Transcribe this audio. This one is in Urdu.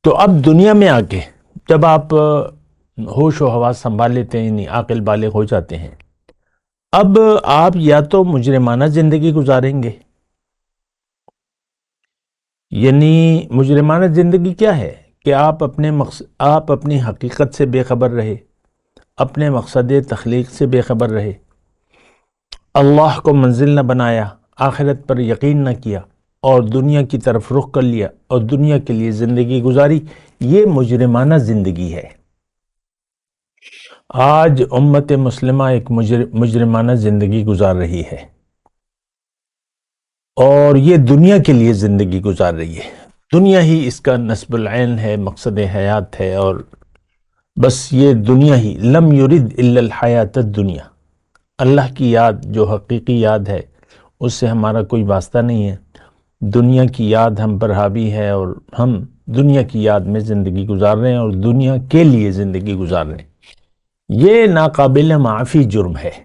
تو اب دنیا میں آ کے جب آپ ہوش و حواس سنبھال لیتے ہیں، یعنی عاقل بالغ ہو جاتے ہیں، اب آپ یا تو مجرمانہ زندگی گزاریں گے. یعنی مجرمانہ زندگی کیا ہے کہ آپ اپنی حقیقت سے بے خبر رہے، اپنے مقصد تخلیق سے بے خبر رہے، اللہ کو منزل نہ بنایا، آخرت پر یقین نہ کیا، اور دنیا کی طرف رخ کر لیا اور دنیا کے لیے زندگی گزاری. یہ مجرمانہ زندگی ہے. آج امت مسلمہ ایک مجرمانہ زندگی گزار رہی ہے، اور یہ دنیا کے لیے زندگی گزار رہی ہے. دنیا ہی اس کا نصب العین ہے، مقصد حیات ہے، اور بس یہ دنیا ہی. لم یرد الا الحیات الدنیا. اللہ کی یاد جو حقیقی یاد ہے اس سے ہمارا کوئی واسطہ نہیں ہے. دنیا کی یاد ہم پر حاوی ہے، اور ہم دنیا کی یاد میں زندگی گزار رہے ہیں اور دنیا کے لیے زندگی گزار رہے ہیں. یہ ناقابل معافی جرم ہے.